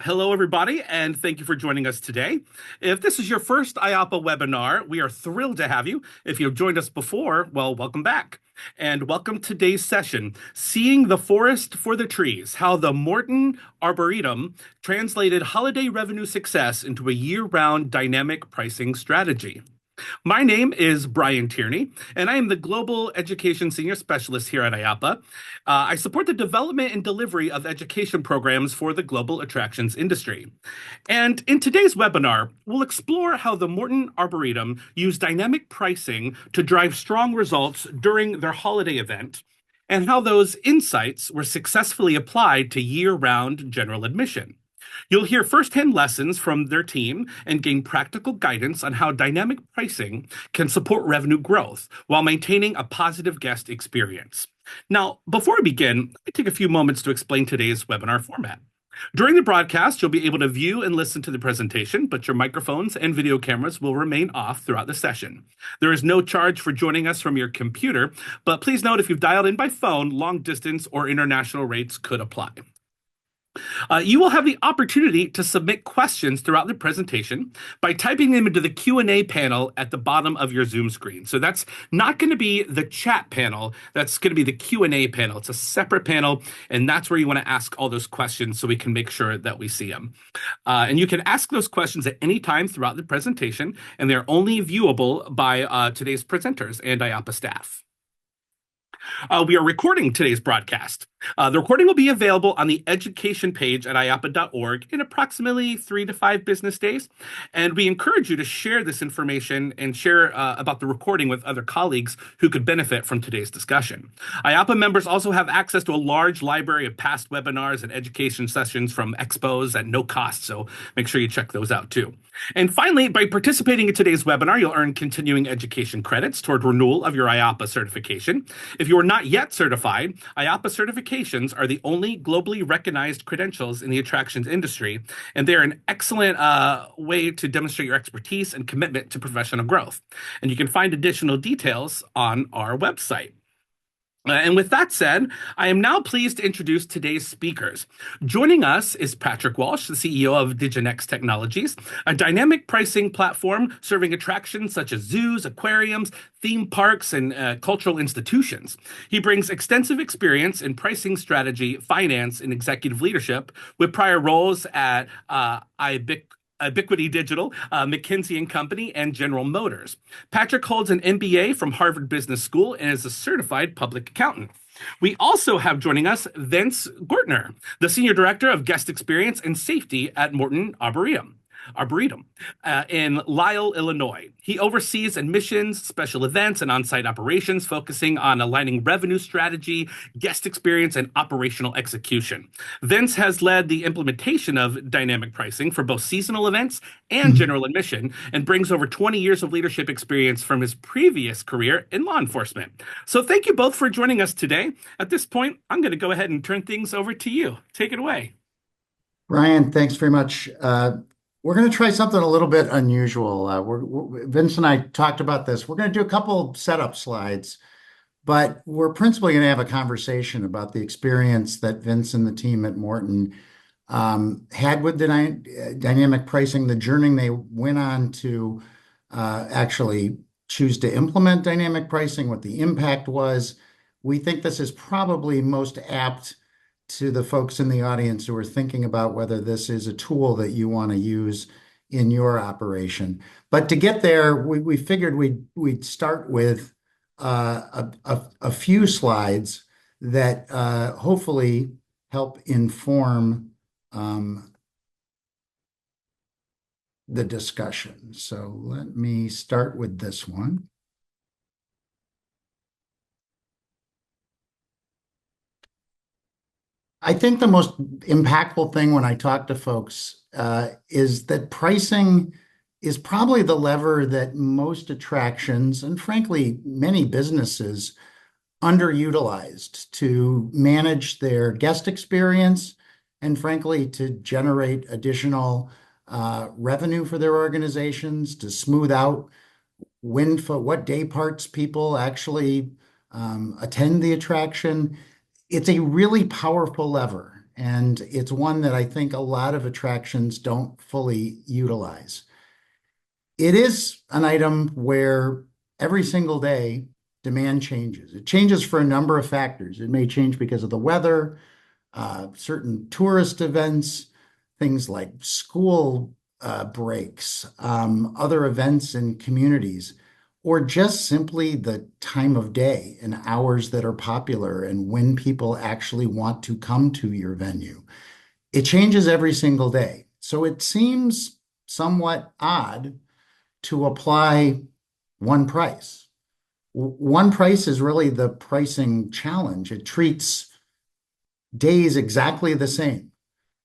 Hello, everybody, and thank you for joining us today. If this is your first IAAPA webinar, we are thrilled to have you. If you've joined us before, well, welcome back. And welcome to today's session, Seeing the Forest for the Trees, how the Morton Arboretum translated holiday revenue success into a year-round dynamic pricing strategy. My name is Brian Tierney, and I am the Global Education Senior Specialist here at IAAPA. I support the development and delivery of education programs for the global attractions industry. And in today's webinar, we'll explore how the Morton Arboretum used dynamic pricing to drive strong results during their holiday event, and how those insights were successfully applied to year-round general admission. You'll hear firsthand lessons from their team and gain practical guidance on how dynamic pricing can support revenue growth while maintaining a positive guest experience. Now, before we begin, let me take a few moments to explain today's webinar format. During the broadcast, you'll be able to view and listen to the presentation, but your microphones and video cameras will remain off throughout the session. There is no charge for joining us from your computer, but please note if you've dialed in by phone, long distance or international rates could apply. You will have the opportunity to submit questions throughout the presentation by typing them into the Q&A panel at the bottom of your Zoom screen. So that's not going to be the chat panel. That's going to be the Q&A panel. It's a separate panel, and that's where you want to ask all those questions so we can make sure that we see them. And you can ask those questions at any time throughout the presentation, and they're only viewable by today's presenters and IAAPA staff. We are recording today's broadcast. The recording will be available on the education page at IAAPA.org in approximately 3 to 5 business days. And we encourage you to share this information and share about the recording with other colleagues who could benefit from today's discussion. IAAPA members also have access to a large library of past webinars and education sessions from expos at no cost, so make sure you check those out too. And finally, by participating in today's webinar, you'll earn continuing education credits toward renewal of your IAAPA certification. If you are not yet certified, IAAPA certifications are the only globally recognized credentials in the attractions industry, and they're an excellent way to demonstrate your expertise and commitment to professional growth. And you can find additional details on our website. And with that said, I am now pleased to introduce today's speakers. Joining us is Patrick Walsh, the CEO of Digonex Technologies, a dynamic pricing platform serving attractions such as zoos, aquariums, theme parks, and cultural institutions. He brings extensive experience in pricing strategy, finance, and executive leadership with prior roles at Ubiquity Digital, McKinsey & Company, and General Motors. Patrick holds an MBA from Harvard Business School and is a certified public accountant. We also have joining us Vince Gortner, the Senior Director of Guest Experience and Safety at Morton Arboretum in Lisle, Illinois. He oversees admissions, special events, and on-site operations, focusing on aligning revenue strategy, guest experience, and operational execution. Vince has led the implementation of dynamic pricing for both seasonal events and general admission, and brings over 20 years of leadership experience from his previous career in law enforcement. So thank you both for joining us today. At this point, I'm going to go ahead and turn things over to you. Take it away. Brian, thanks very much. We're going to try something a little bit unusual. Vince and I talked about this. We're going to do a couple setup slides, but we're principally going to have a conversation about the experience that Vince and the team at Morton had with the dynamic pricing, the journey they went on to actually choose to implement dynamic pricing, what the impact was. We think this is probably most apt to the folks in the audience who are thinking about whether this is a tool that you want to use in your operation. But to get there, we figured we'd start with a few slides that hopefully help inform the discussion. So let me start with this one. I think the most impactful thing when I talk to folks is that pricing is probably the lever that most attractions and frankly, many businesses underutilized to manage their guest experience and frankly, to generate additional revenue for their organizations, to smooth out what day parts people actually attend the attraction. It's a really powerful lever. and it's one that I think a lot of attractions don't fully utilize. It is an item where every single day demand changes. It changes for a number of factors. It may change because of the weather, certain tourist events, things like school breaks, other events in communities, or just simply the time of day and hours that are popular and when people actually want to come to your venue. It changes every single day. So it seems somewhat odd to apply one price. One price is really the pricing challenge. It treats days exactly the same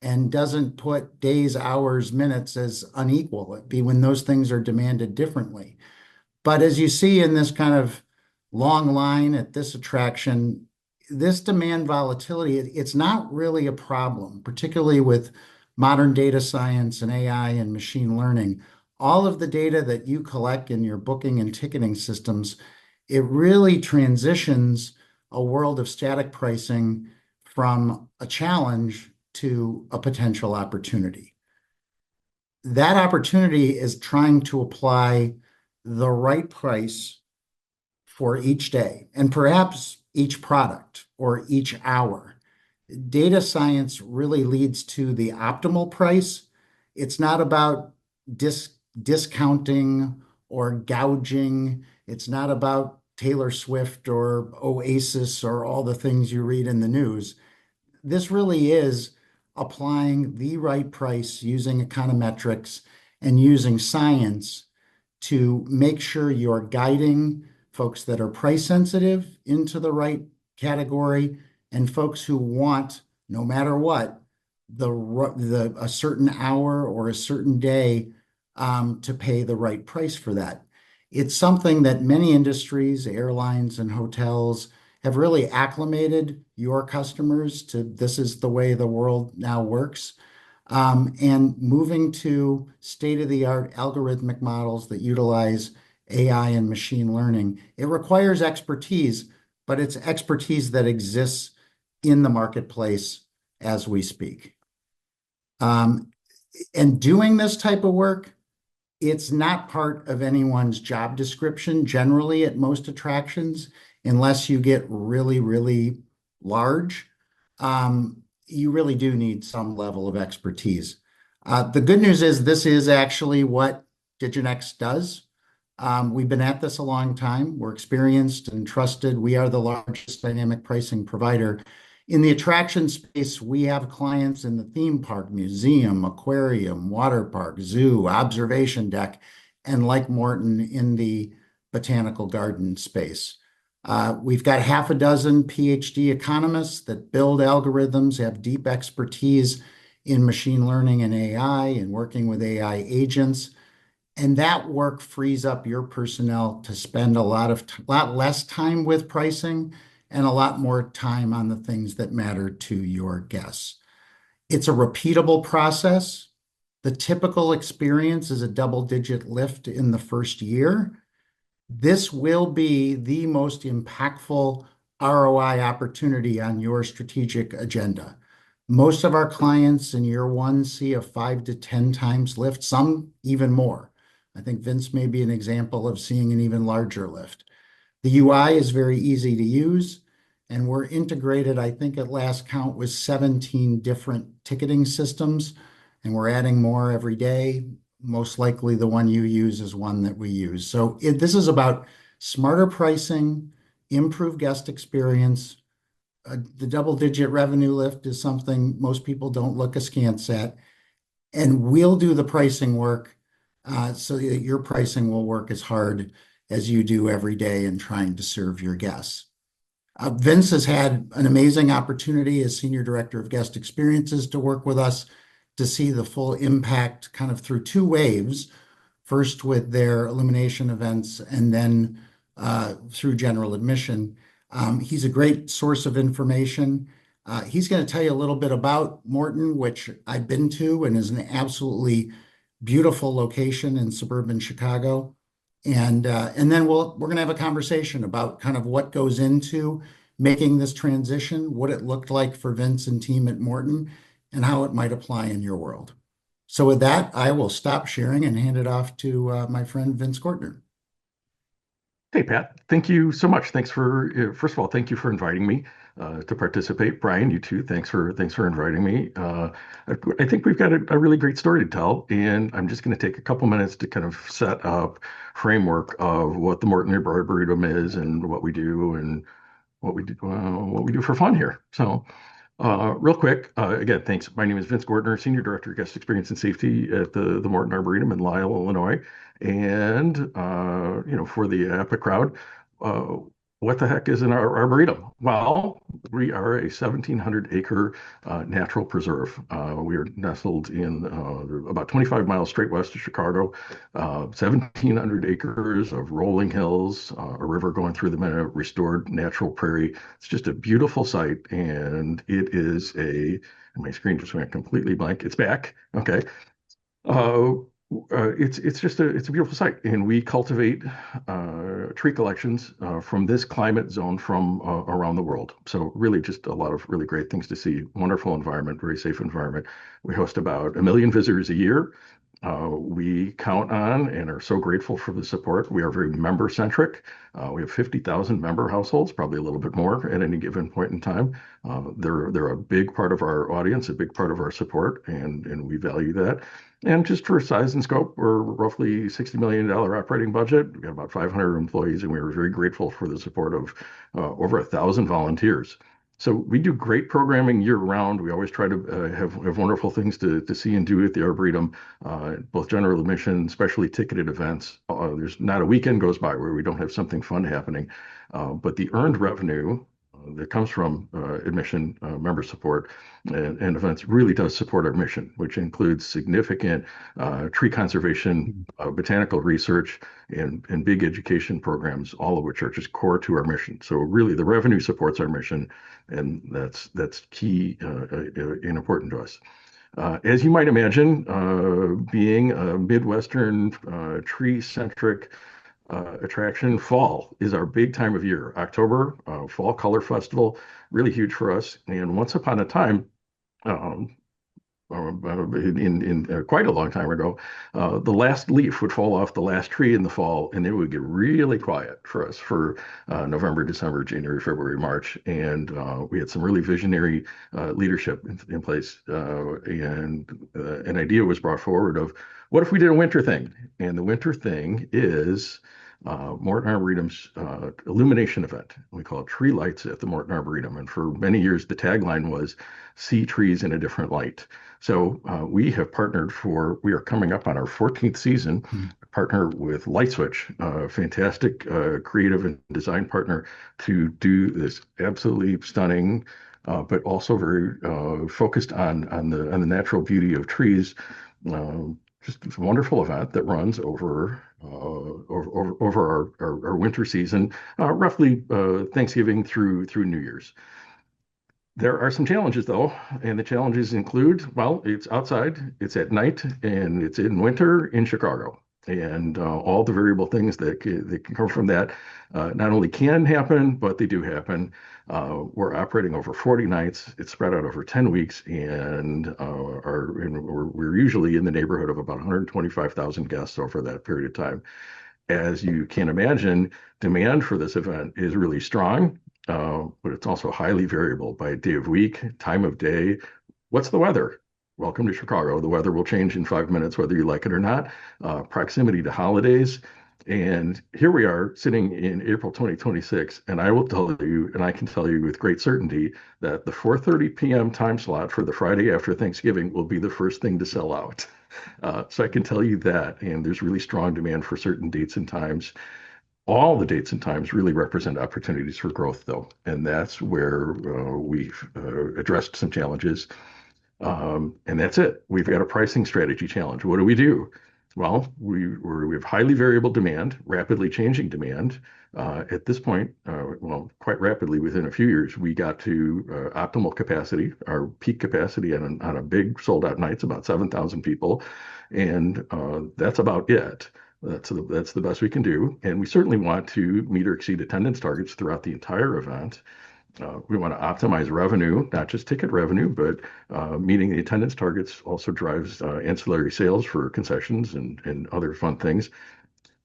and doesn't put days, hours, minutes as unequal. It'd be when those things are demanded differently. But as you see in this kind of long line at this attraction, this demand volatility, it's not really a problem, particularly with modern data science and AI and machine learning. All of the data that you collect in your booking and ticketing systems, it really transitions a world of static pricing from a challenge to a potential opportunity. That opportunity is trying to apply the right price for each day and perhaps each product or each hour. Data science really leads to the optimal price. It's not about discounting or gouging. It's not about Taylor Swift or Oasis or all the things you read in the news. This really is applying the right price using econometrics and using science to make sure you're guiding folks that are price sensitive into the right category and folks who want, no matter what, a certain hour or a certain day to pay the right price for that. It's something that many industries, airlines and hotels, have really acclimated your customers to. This is the way the world now works. And moving to state-of-the-art algorithmic models that utilize AI and machine learning, it requires expertise, but it's expertise that exists in the marketplace as we speak. And doing this type of work, it's not part of anyone's job description generally at most attractions, unless you get really, really large. You really do need some level of expertise. The good news is this is actually what Digonex does. We've been at this a long time. We're experienced and trusted. We are the largest dynamic pricing provider. In the attraction space, we have clients in the theme park, museum, aquarium, water park, zoo, observation deck, and like Morton in the botanical garden space. We've got half a dozen PhD economists that build algorithms, have deep expertise in machine learning and AI and working with AI agents. And that work frees up your personnel to spend a lot less time with pricing and a lot more time on the things that matter to your guests. It's a repeatable process. The typical experience is a double-digit lift in the first year. This will be the most impactful ROI opportunity on your strategic agenda. Most of our clients in year one see a 5 to 10 times lift, some even more. I think Vince may be an example of seeing an even larger lift. The UI is very easy to use, and we're integrated, I think at last count, with 17 different ticketing systems, and we're adding more every day. Most likely the one you use is one that we use. So this is about smarter pricing, improved guest experience. The double-digit revenue lift is something most people don't look askance at, and we'll do the pricing work so that your pricing will work as hard as you do every day in trying to serve your guests. Vince has had an amazing opportunity as Senior Director of Guest Experiences to work with us to see the full impact kind of through two waves, first with their Illumination events and then through general admission. He's a great source of information. He's going to tell you a little bit about Morton, which I've been to and is an absolutely beautiful location in suburban Chicago. And then we're going to have a conversation about kind of what goes into making this transition, what it looked like for Vince and team at Morton, and how it might apply in your world. So with that, I will stop sharing and hand it off to my friend Vince Gortner. Hey, Pat, thank you so much. Thanks for, first of all, thank you for inviting me to participate. Brian, you too. Thanks for inviting me. I think we've got a really great story to tell, and I'm just going to take a couple minutes to kind of set up framework of what the Morton Arboretum is and what we do and what we do for fun here. So, real quick, again, thanks. My name is Vince Gortner, Senior Director of Guest Experience and Safety at the Morton Arboretum in Lisle, Illinois. And, for the IAAPA crowd, uh, what the heck is an arboretum? Well, we are a 1,700-acre natural preserve. We are nestled in about 25 miles straight west of Chicago, 1,700 acres of rolling hills, a river going through the middle, restored natural prairie. It's just a beautiful site, and it is my screen just went completely blank. It's back. Okay. Uh, it's a beautiful site, and we cultivate tree collections from this climate zone from around the world. So really, just a lot of really great things to see. Wonderful environment, very safe environment. We host about 1 million visitors a year. We count on and are so grateful for the support. We are very member centric. We have 50,000 member households, probably a little bit more at any given point in time. They're a big part of our audience, a big part of our support, and we value that. And just for size and scope, we're roughly $60 million operating budget. We've got about 500 employees, and we were very grateful for the support of over 1,000 volunteers. So we do great programming year round. We always try to have wonderful things to see and do at the Arboretum, both general admission, specially ticketed events. There's not a weekend goes by where we don't have something fun happening. But the earned revenue that comes from admission, member support, and events really does support our mission, which includes significant tree conservation, botanical research, and big education programs, all of which are just core to our mission. So really, the revenue supports our mission, and that's key and important to us. As you might imagine, being a Midwestern tree-centric attraction, fall is our big time of year. October, Fall Color Festival, really huge for us. And once upon a time, um, in quite a long time ago, the last leaf would fall off the last tree in the fall, and it would get really quiet for us for November, December, January, February, March. And we had some really visionary leadership in place. And an idea was brought forward of what if we did a winter thing? And the winter thing is Morton Arboretum's illumination event. We call it Tree Lights at the Morton Arboretum. And for many years, the tagline was see trees in a different light. So we are coming up on our 14th season, partner with Light Switch, a fantastic creative and design partner to do this absolutely stunning, but also very focused on the natural beauty of trees. Just a wonderful event that runs over our winter season, roughly Thanksgiving through New Year's. There are some challenges though, and the challenges include, well, it's outside, it's at night, and it's in winter in Chicago. And all the variable things that can come from that not only can happen, but they do happen. We're operating over 40 nights. It's spread out over 10 weeks, and we're usually in the neighborhood of about 125,000 guests over that period of time. As you can imagine, demand for this event is really strong, but it's also highly variable by day of week, time of day. What's the weather? Welcome to Chicago. The weather will change in 5 minutes, whether you like it or not. Proximity to holidays. And here we are sitting in April 2026, and I will tell you, and I can tell you with great certainty, that the 4:30 p.m. time slot for the Friday after Thanksgiving will be the first thing to sell out. So I can tell you that, and there's really strong demand for certain dates and times. All the dates and times really represent opportunities for growth, though, and that's where we've addressed some challenges. And that's it. We've got a pricing strategy challenge. What do we do? Well, we have highly variable demand, rapidly changing demand. At this point, well, quite rapidly, within a few years, we got to optimal capacity. Our peak capacity on a big sold out night's about 7,000 people, and that's about it. That's the best we can do, and we certainly want to meet or exceed attendance targets throughout the entire event. We want to optimize revenue, not just ticket revenue, but meeting the attendance targets also drives ancillary sales for concessions and other fun things.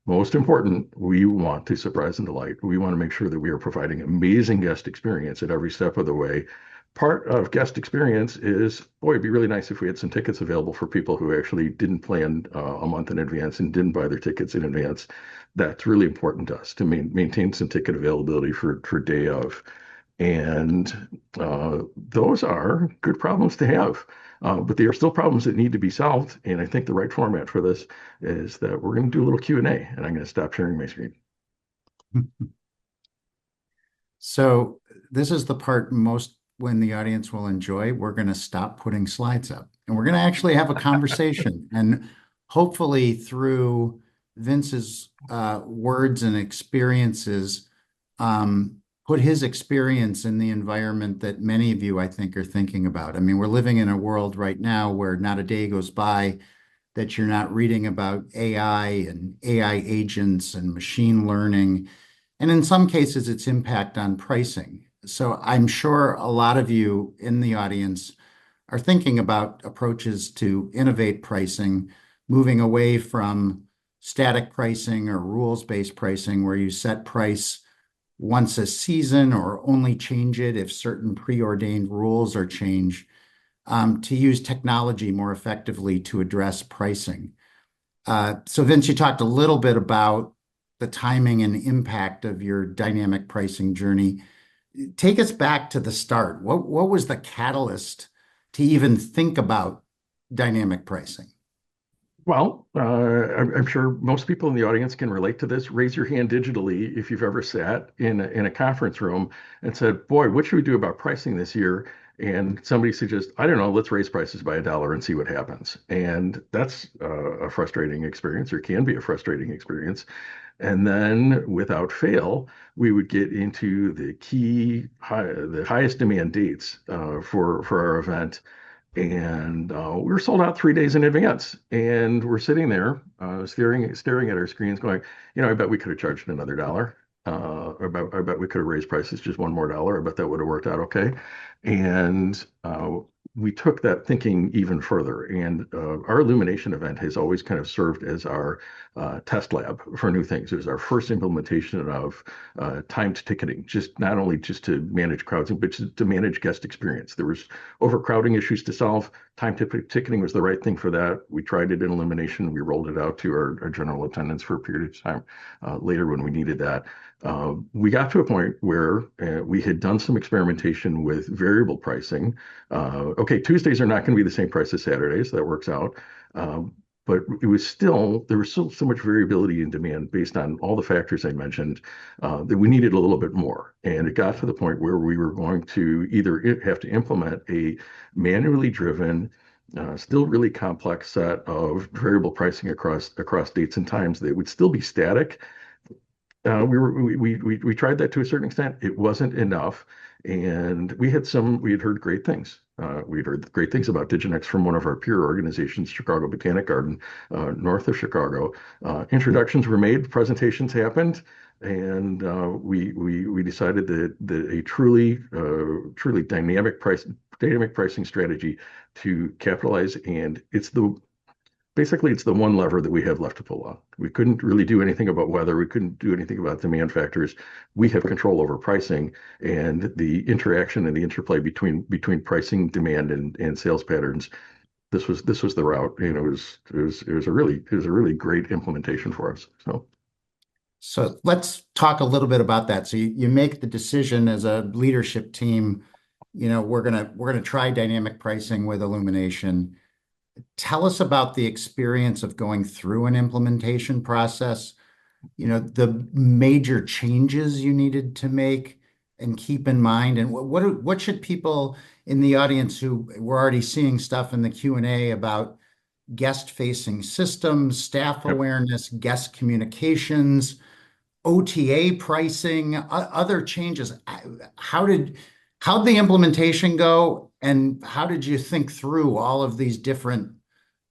Most important, we want to surprise and delight. We want to make sure that we are providing amazing guest experience at every step of the way. Part of guest experience is, boy, it'd be really nice if we had some tickets available for people who actually didn't plan a month in advance and didn't buy their tickets in advance. That's really important to us to maintain some ticket availability for day of. And those are good problems to have. But they are still problems that need to be solved. And I think the right format for this is that we're going to do a little Q&A, and I'm going to stop sharing my screen. So this is the part most when the audience will enjoy. We're going to stop putting slides up, and we're going to actually have a conversation. And hopefully through Vince's words and experiences, put his experience in the environment that many of you, I think, are thinking about. I mean, we're living in a world right now where not a day goes by that you're not reading about AI and AI agents and machine learning, and in some cases, its impact on pricing. So I'm sure a lot of you in the audience are thinking about approaches to innovate pricing, moving away from static pricing or rules-based pricing, where you set price once a season or only change it if certain preordained rules are changed, to use technology more effectively to address pricing. So Vince, you talked a little bit about the timing and impact of your dynamic pricing journey. Take us back to the start. What was the catalyst to even think about dynamic pricing? Well, I'm sure most people in the audience can relate to this. Raise your hand digitally if you've ever sat in a conference room and said, boy, what should we do about pricing this year? And somebody suggests, I don't know, let's raise prices by $1 and see what happens. And that's a frustrating experience, or can be a frustrating experience. And then without fail, we would get into the highest demand dates for our event. And we were sold out 3 days in advance. And we're sitting there staring at our screens going, I bet we could have charged another dollar. I bet we could have raised prices just one more dollar. I bet that would have worked out okay. And we took that thinking even further. And our Illumination event has always kind of served as our test lab for new things. It was our first implementation of timed ticketing, not only just to manage crowds, but to manage guest experience. There was overcrowding issues to solve. Timed ticketing was the right thing for that. We tried it in Illumination. We rolled it out to our general attendance for a period of time later when we needed that. We got to a point where we had done some experimentation with variable pricing. Okay, Tuesdays are not going to be the same price as Saturdays. That works out. But there was still so much variability in demand based on all the factors I mentioned that we needed a little bit more. And it got to the point where we were going to either have to implement a manually driven, still really complex set of variable pricing across dates and times that would still be static. We tried that to a certain extent. It wasn't enough, and we had heard great things. We'd heard great things about Digonex from one of our peer organizations, Chicago Botanic Garden, north of Chicago. Introductions were made, presentations happened, and we decided that a truly dynamic pricing strategy to capitalize, and basically, it's the one lever that we have left to pull on. We couldn't really do anything about weather. We couldn't do anything about demand factors. We have control over pricing, and the interaction and the interplay between pricing, demand, and sales patterns. This was the route. It was a really great implementation for us. So let's talk a little bit about that. So you make the decision as a leadership team. We're gonna try dynamic pricing with Illumination. Tell us about the experience of going through an implementation process, the major changes you needed to make and keep in mind, and what should people in the audience who were already seeing stuff in the Q&A about guest-facing systems, staff awareness, guest communications, OTA pricing, other changes. How'd the implementation go, and how did you think through all of these different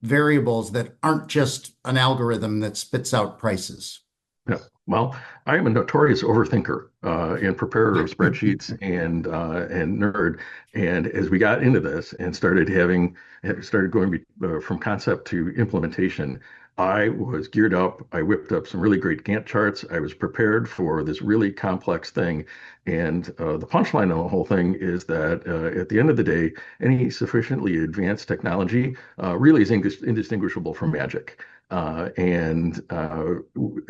variables that aren't just an algorithm that spits out prices? Yeah. Well, I am a notorious overthinker and preparer of spreadsheets and nerd. And as we got into this and started going from concept to implementation, I was geared up. I whipped up some really great Gantt charts. I was prepared for this really complex thing. And the punchline of the whole thing is that at the end of the day, any sufficiently advanced technology really is indistinguishable from magic.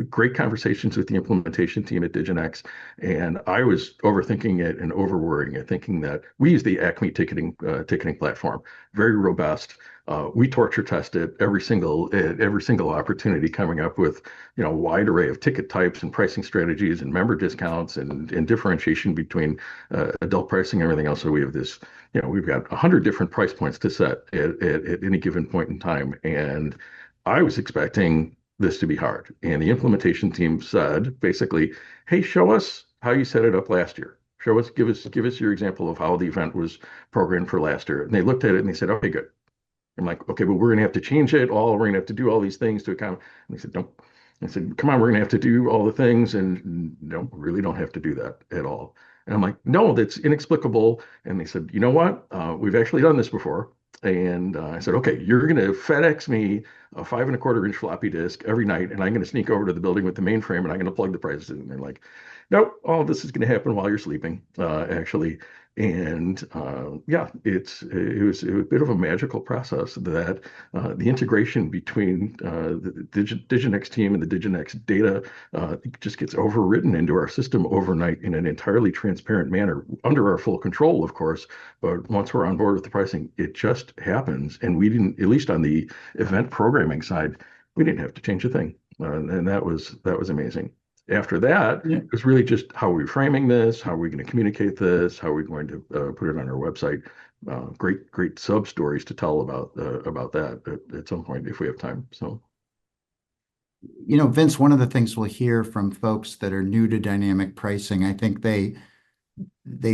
Great conversations with the implementation team at Digonex. And I was overthinking it and overworrying it, thinking that we use the Acme ticketing platform, very robust. We torture test it every single opportunity, coming up with a wide array of ticket types and pricing strategies and member discounts and differentiation between adult pricing and everything else. So we have this, we've got 100 different price points to set at any given point in time. And I was expecting this to be hard. And the implementation team said basically, hey, show us how you set it up last year. Give us your example of how the event was programmed for last year. And they looked at it and they said, okay, good. I'm like, okay, but we're going to have to change it all. We're going to have to do all these things to account. And they said, nope. I said, come on, we're going to have to do all the things. And no, really don't have to do that at all. And I'm like, no, that's inexplicable. And they said, you know what? We've actually done this before. And I said, okay, you're going to FedEx me a 5 1/4 inch floppy disk every night. And I'm going to sneak over to the building with the mainframe and I'm going to plug the prices in. And they're like, nope, all this is going to happen while you're sleeping, actually. And yeah, it was a bit of a magical process that the integration between the Digonex team and the Digonex data just gets overwritten into our system overnight in an entirely transparent manner, under our full control, of course. But once we're on board with the pricing, it just happens. And we didn't, at least on the event programming side, we didn't have to change a thing. And that was amazing. After that, Yeah. it was really just how are we framing this? How are we going to communicate this? How are we going to put it on our website? Great sub stories to tell about that at some point if we have time. So, Vince, one of the things we'll hear from folks that are new to dynamic pricing, I think they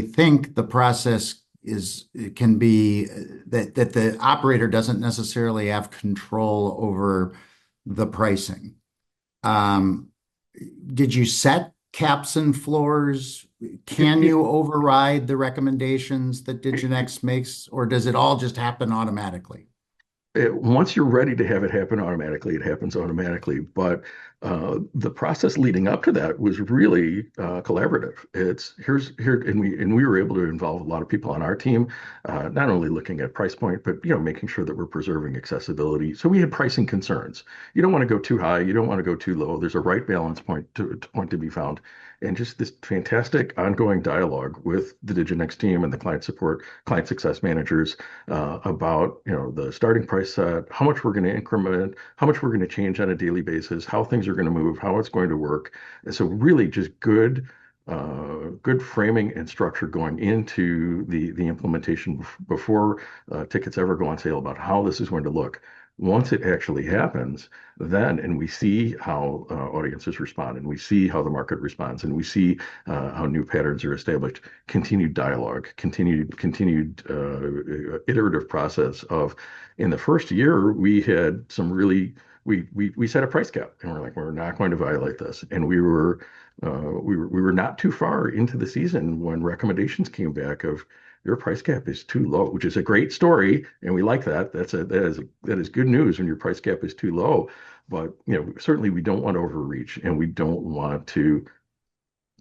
think the process can be that the operator doesn't necessarily have control over the pricing. Did you set caps and floors? Can you override the recommendations that Digonex makes, or does it all just happen automatically? Once you're ready to have it happen automatically, it happens automatically. But the process leading up to that was really collaborative. It's here, and we were able to involve a lot of people on our team, not only looking at price point, but making sure that we're preserving accessibility. So we had pricing concerns. You don't want to go too high, you don't want to go too low. There's a right balance point to be found, and just this fantastic ongoing dialogue with the Digonex team and the client success managers about the starting price set, how much we're going to increment, how much we're going to change on a daily basis, how things are going to move, how it's going to work. And so really just good framing and structure going into the implementation before tickets ever go on sale about how this is going to look. Once it actually happens, and we see how audiences respond, and we see how the market responds, and we see how new patterns are established, continued dialogue, continued iterative process of, in the first year, we had some really, we set a price cap, and we're like, we're not going to violate this. And we were not too far into the season when recommendations came back of your price cap is too low, which is a great story, and we like that. That is good news when your price cap is too low. But certainly we don't want to overreach, and we don't want to.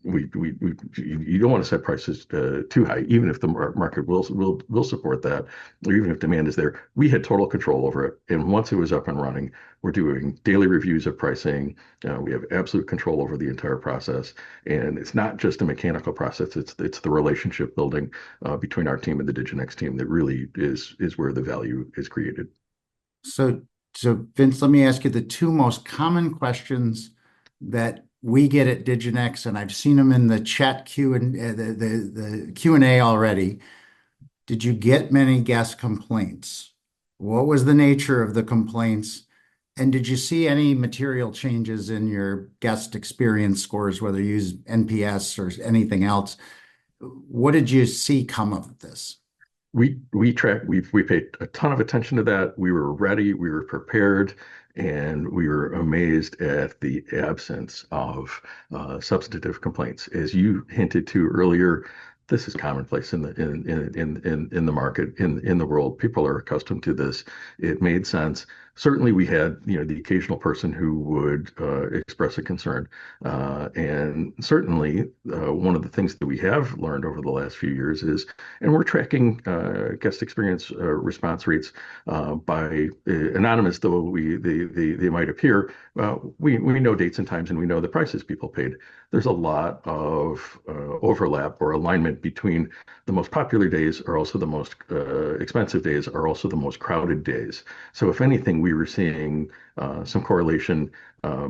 You don't want to set prices too high, even if the market will support that, or even if demand is there. We had total control over it, and once it was up and running, we're doing daily reviews of pricing. We have absolute control over the entire process, and it's not just a mechanical process. It's the relationship building between our team and the Digonex team that really is where the value is created. So Vince, let me ask you the two most common questions that we get at Digonex, and I've seen them in the chat Q and the Q&A already. Did you get many guest complaints? What was the nature of the complaints? And did you see any material changes in your guest experience scores, whether you use NPS or anything else? What did you see come of this? We paid a ton of attention to that. We were ready, we were prepared, and we were amazed at the absence of substantive complaints. As you hinted to earlier, this is commonplace in the market, in the world. People are accustomed to this. It made sense. Certainly, we had, the occasional person who would express a concern, and certainly one of the things that we have learned over the last few years is, and we're tracking guest experience response rates by anonymous, though they might appear. We know dates and times, and we know the prices people paid. There's a lot of overlap or alignment between the most popular days are also the most expensive days, are also the most crowded days. So if anything, we were seeing some correlation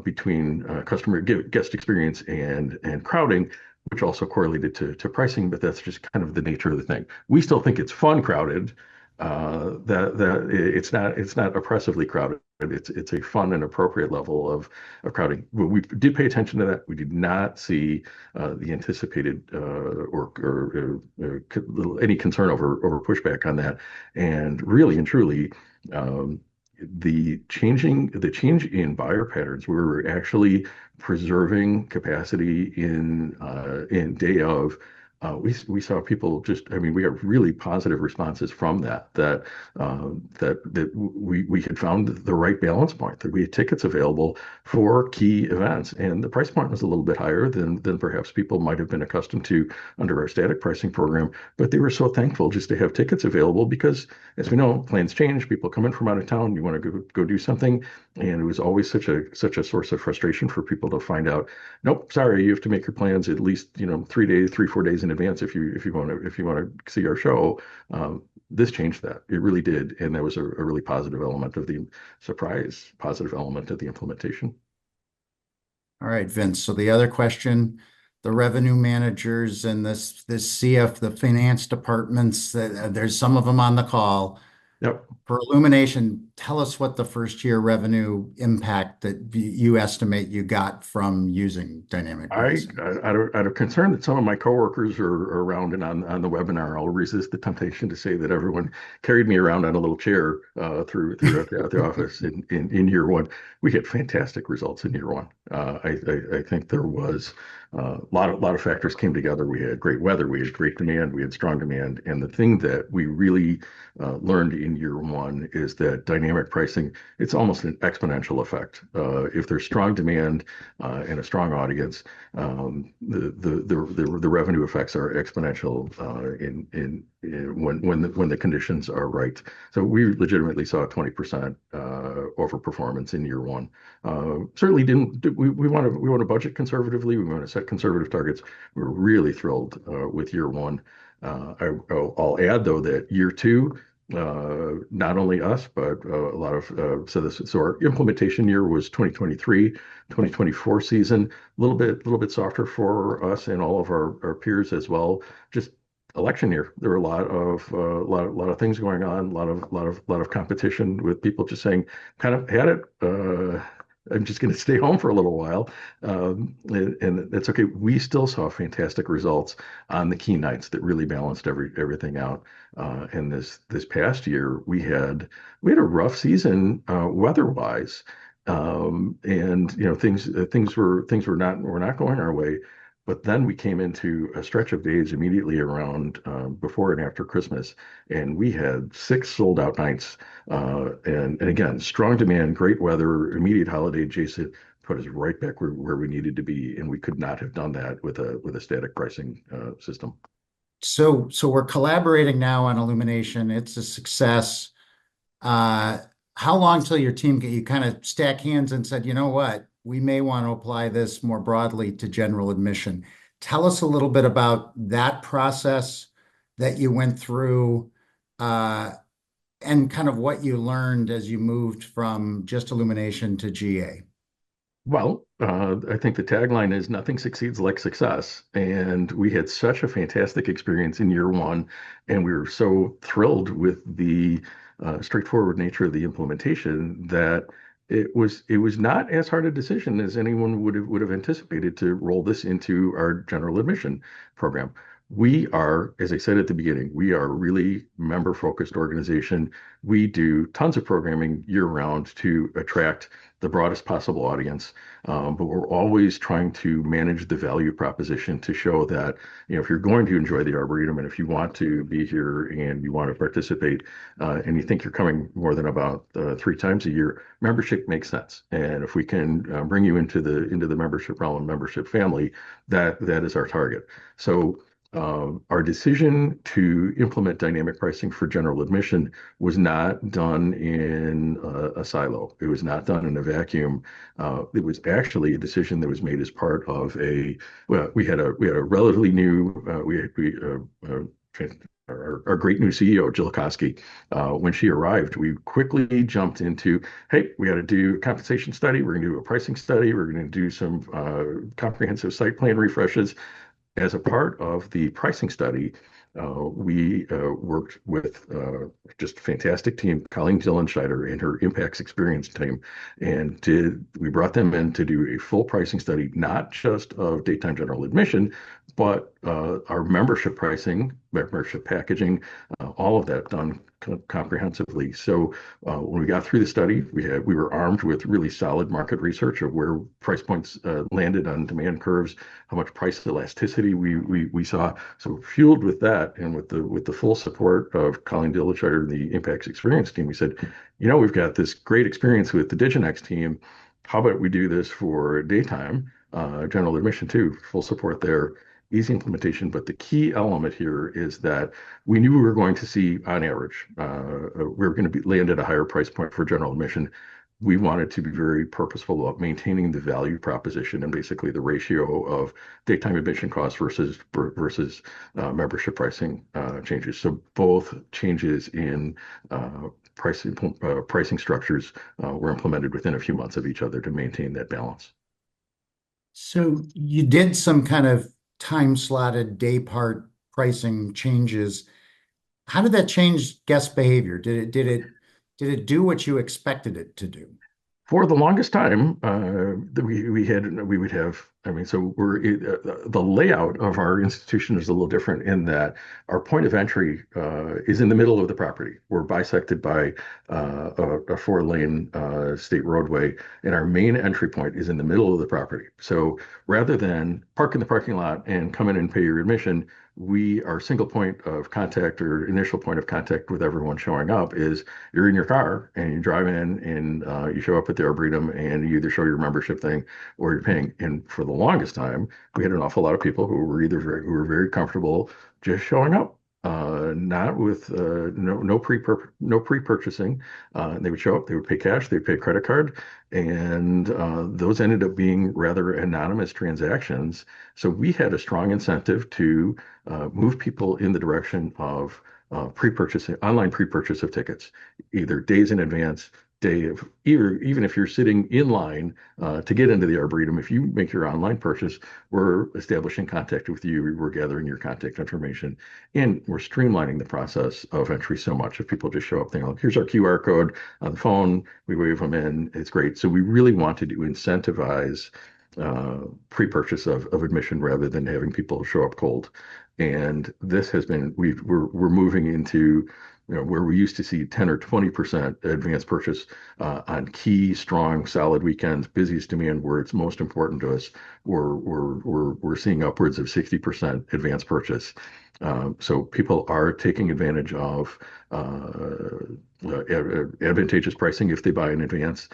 between customer guest experience and crowding, which also correlated to pricing, but that's just kind of the nature of the thing. We still think it's fun crowded. That it's not oppressively crowded. It's a fun and appropriate level of crowding. We did pay attention to that. We did not see the anticipated any concern over pushback on that. And really and truly, the change in buyer patterns, we were actually preserving capacity in day of. We saw people just, I mean, we got really positive responses from that we had found the right balance point, that we had tickets available for key events, and the price point was a little bit higher than perhaps people might have been accustomed to under our static pricing program. But they were so thankful just to have tickets available because, as we know, plans change. People come in from out of town. You want to go do something, and it was always such a source of frustration for people to find out, nope, sorry, you have to make your plans at least 3 4 days in advance if you want to see our show. This changed that. It really did, and that was a really positive element of the positive element of the implementation. All right, Vince. So the other question, the revenue managers and this CF, the finance departments, there's some of them on the call. Yep. For Illumination, tell us what the first year revenue impact that you estimate you got from using dynamic pricing. Out of concern that some of my coworkers are around and on the webinar, I'll resist the temptation to say that everyone carried me around on a little chair throughout the office in year one. We had fantastic results in year one. I think there was a lot of factors came together. We had great weather, we had great demand, we had strong demand, and the thing that we really learned in year one is that dynamic pricing, it's almost an exponential effect. If there's strong demand and a strong audience, the revenue effects are exponential when the conditions are right. So we legitimately saw a 20% overperformance in year one. Certainly we want to budget conservatively. We want to set conservative targets. We're really thrilled with year one. I'll add though that year two, not only us, but a lot of so our implementation year was 2023, 2024 season, a little bit softer for us and all of our peers as well. Just election year, there were a lot of things going on, a lot of competition with people just saying, kind of had it. I'm just going to stay home for a little while, and that's okay. We still saw fantastic results on the key nights that really balanced everything out. And this past year, we had a rough season weather-wise, and things were not going our way. But then we came into a stretch of days immediately around before and after Christmas, and we had 6 sold-out nights. And again, strong demand, great weather, immediate holiday adjacent, put us right back where we needed to be, and we could not have done that with a static pricing system. So we're collaborating now on Illumination. It's a success. How long till your team you kind of stack hands and said, you know what? We may want to apply this more broadly to general admission. Tell us a little bit about that process that you went through, and kind of what you learned as you moved from just Illumination to GA. Well, I think the tagline is nothing succeeds like success. And we had such a fantastic experience in year one, and we were so thrilled with the straightforward nature of the implementation that it was not as hard a decision as anyone would have anticipated to roll this into our general admission program. We are, as I said at the beginning, we are a really member-focused organization. We do tons of programming year-round to attract the broadest possible audience, but we're always trying to manage the value proposition to show that, if you're going to enjoy the Arboretum and if you want to be here and you want to participate, and you think you're coming more than about 3 times a year, membership makes sense. And if we can bring you into the membership realm, membership family, that is our target. So our decision to implement dynamic pricing for general admission was not done in a silo. It was not done in a vacuum. It was actually a decision that was made as part of well, we had a relatively new, our great new CEO, Jill Koski, when she arrived, we quickly jumped into, hey, we got to do a compensation study. We're going to do a pricing study. We're going to do some comprehensive site plan refreshes. As a part of the pricing study, we worked with just a fantastic team, Colleen Dillenscheider and her Impacts Experience team, and we brought them in to do a full pricing study, not just of daytime general admission, but our membership pricing, membership packaging, all of that done comprehensively. So when we got through the study, we were armed with really solid market research of where price points landed on demand curves, how much price elasticity we saw. So fueled with that, and with the full support of Colleen Dillenscheider and the Impacts Experience team, we said, we've got this great experience with the Digonex team. How about we do this for daytime general admission too? Full support there. Easy implementation, but the key element here is that we knew we were going to see, on average, we were going to land at a higher price point for general admission. We wanted to be very purposeful about maintaining the value proposition and basically the ratio of daytime admission costs versus membership pricing changes. So both changes in pricing structures were implemented within a few months of each other to maintain that balance. So you did some kind of time-slotted day part pricing changes. How did that change guest behavior? Did it do what you expected it to do? For the longest time, we would have. I mean, so the layout of our institution is a little different in that our point of entry is in the middle of the property. We're bisected by a 4-lane state roadway, and our main entry point is in the middle of the property. So rather than park in the parking lot and come in and pay your admission, our single point of contact or initial point of contact with everyone showing up is you're in your car and you drive in and you show up at the Arboretum and you either show your membership thing or you're paying. And for the longest time, we had an awful lot of people who were very comfortable just showing up, not with no pre-purchasing. They would show up, they would pay cash, they would pay credit card, and those ended up being rather anonymous transactions. So we had a strong incentive to move people in the direction of online pre-purchase of tickets, either days in advance, even if you're sitting in line to get into the Arboretum. If you make your online purchase, we're establishing contact with you, we're gathering your contact information, and we're streamlining the process of entry so much. If people just show up, they're like, here's our QR code on the phone, we wave them in, it's great. So we really wanted to incentivize pre-purchase of admission rather than having people show up cold. And this has been, we're moving into where we used to see 10 or 20% advance purchase on key, strong, solid weekends, busiest demand where it's most important to us. We're seeing upwards of 60% advance purchase. So people are taking advantage of advantageous pricing if they buy in advance.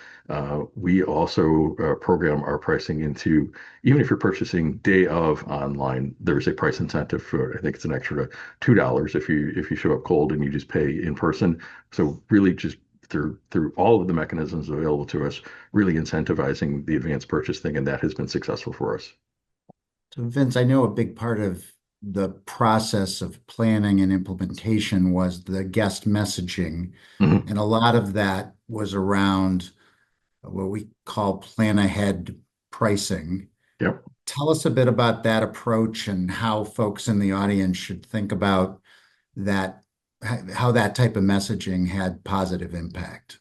We also program our pricing into, even if you're purchasing day of online, there's a price incentive for, I think it's an extra $2 if you show up cold and you just pay in person. So really just through all of the mechanisms available to us, really incentivizing the advance purchase thing, and that has been successful for us. So Vince, I know a big part of the process of planning and implementation was the guest messaging. Mm-hmm. And a lot of that was around what we call plan ahead pricing. Yep. Tell us a bit about that approach and how folks in the audience should think about that, how that type of messaging had positive impact.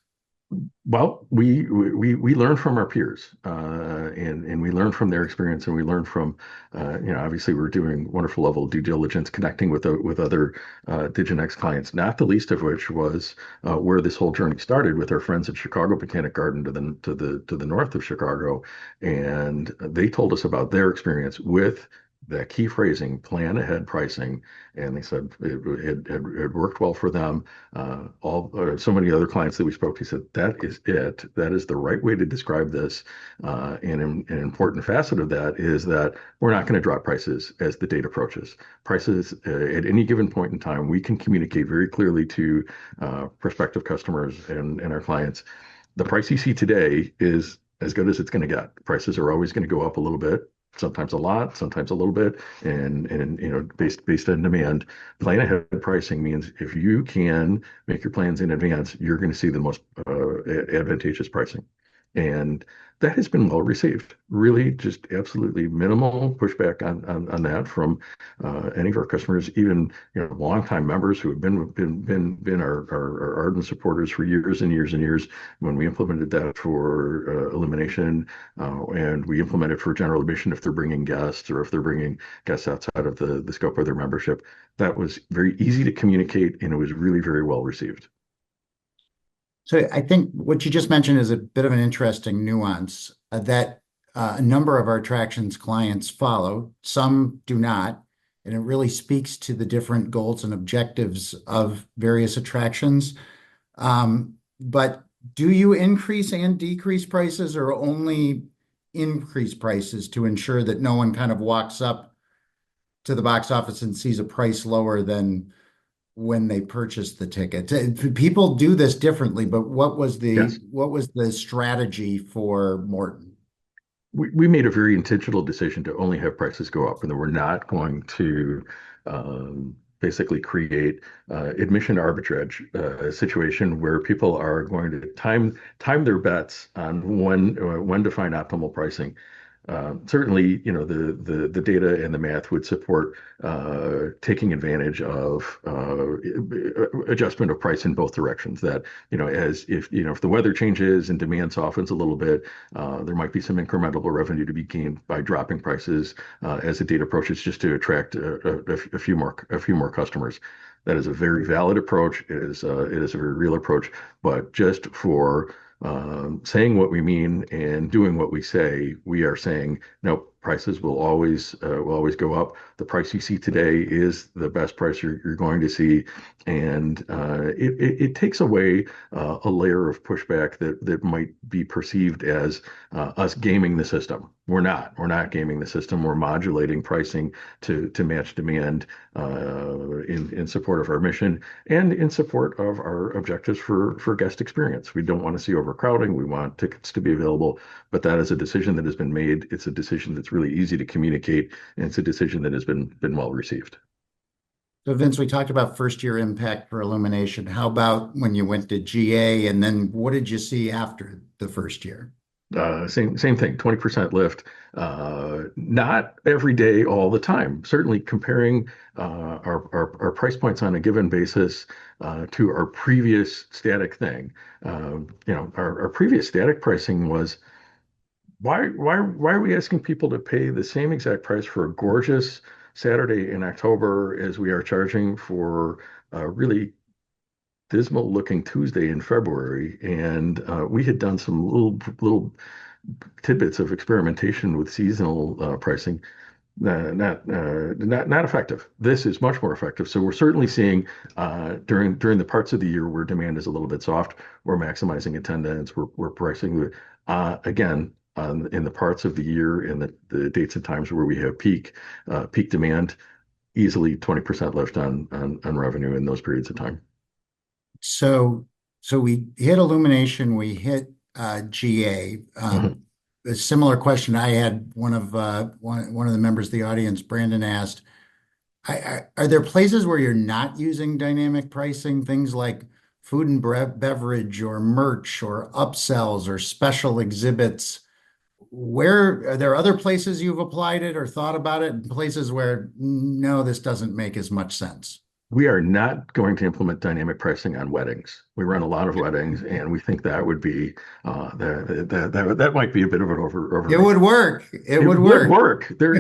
Well, we learn from our peers, and we learn from their experience, and we learn from, obviously we're doing wonderful level of due diligence, connecting with other Digonex clients, not the least of which was where this whole journey started with our friends at Chicago Botanic Garden to the north of Chicago, and they told us about their experience with that key phrasing, plan ahead pricing, and they said it worked well for them. So many other clients that we spoke to said that is it. That is the right way to describe this. And an important facet of that is that we're not going to drop prices as the date approaches. Prices at any given point in time, we can communicate very clearly to prospective customers and our clients. The price you see today is as good as it's going to get. Prices are always going to go up a little bit, sometimes a lot, sometimes a little bit, and based on demand. Plan ahead pricing means if you can make your plans in advance, you're going to see the most advantageous pricing, and that has been well received. Really, just absolutely minimal pushback on that from any of our customers, even longtime members who have been our ardent supporters for years and years and years. When we implemented that for Illumination, and we implement it for general admission if they're bringing guests or if they're bringing guests outside of the scope of their membership, that was very easy to communicate, and it was really very well received. So I think what you just mentioned is a bit of an interesting nuance that a number of our attractions clients follow. Some do not, and it really speaks to the different goals and objectives of various attractions. But do you increase and decrease prices, or only increase prices to ensure that no one kind of walks up to the box office and sees a price lower than when they purchase the ticket? People do this differently, but what was Yes. the strategy for Morton? We made a very intentional decision to only have prices go up, and that we're not going to basically create admission arbitrage, situation where people are going to time their bets on when to find optimal pricing. Certainly, the data and the math would support taking advantage of adjustment of price in both directions. That, as if the weather changes and demand softens a little bit, there might be some incremental revenue to be gained by dropping prices as the date approaches, just to attract a few more customers. That is a very valid approach. It is a very real approach, but just for saying what we mean and doing what we say, we are saying no. Prices will always go up. The price you see today is the best price you're going to see, and it takes away a layer of pushback that might be perceived as us gaming the system. We're not. We're not gaming the system. We're modulating pricing to match demand in support of our mission and in support of our objectives for guest experience. We don't want to see overcrowding. We want tickets to be available, but that is a decision that has been made. It's a decision that's really easy to communicate, and it's a decision that has been well received. So Vince, we talked about first year impact for Illumination. How about when you went to GA, and then what did you see after the first year? Same thing, 20% lift. Not every day, all the time. Certainly comparing our price points on a given basis to our previous static thing. Our previous static pricing was, why are we asking people to pay the same exact price for a gorgeous Saturday in October as we are charging for a really dismal looking Tuesday in February? And we had done some little tidbits of experimentation with seasonal pricing. Not effective. This is much more effective. So we're certainly seeing during the parts of the year where demand is a little bit soft, we're maximizing attendance. We're pricing again in the parts of the year and the dates and times where we have peak demand, easily 20% lift on revenue in those periods of time. So we hit Illumination, we hit GA. A similar question I had, one of the members of the audience, Brandon, asked, are there places where you're not using dynamic pricing, things like food and beverage or merch or upsells or special exhibits? Where are there other places you've applied it or thought about it, and places where no, this doesn't make as much sense? We are not going to implement dynamic pricing on weddings. We run a lot of weddings, and we think that would be that might be a bit of an It overreach. would work. It It would would work. work. There,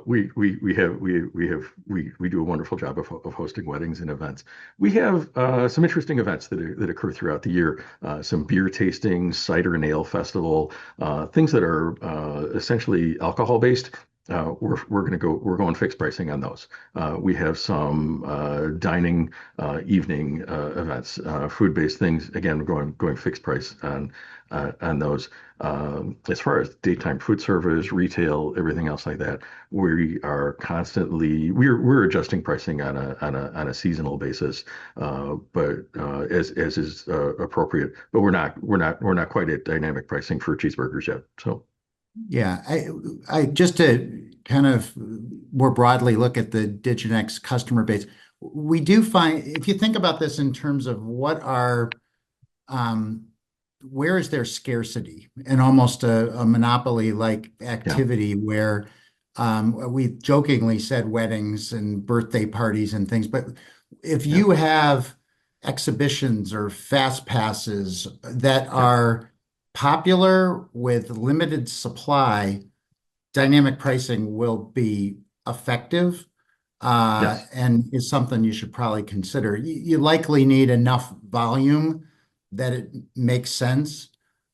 we do a wonderful job of hosting weddings and events. We have some interesting events that occur throughout the year. Some beer tastings, cider and ale festival, things that are essentially alcohol based. We're going fixed pricing on those. We have some dining evening events, food based things. Again, we're going fixed price on those. As far as daytime food service, retail, everything else like that, we are constantly we're adjusting pricing on a seasonal basis, but as is appropriate. But we're not quite at dynamic pricing for cheeseburgers yet. So Yeah, I just to kind of more broadly look at the Diginex customer base, we do find if you think about this in terms of um, where is there scarcity and almost a monopoly-like yeah, activity where we jokingly said weddings and birthday parties and things, but if yeah, you have exhibitions or fast passes that yeah, are popular with limited supply, dynamic pricing will be effective yes, and is something you should probably consider. You likely need enough volume that it makes sense.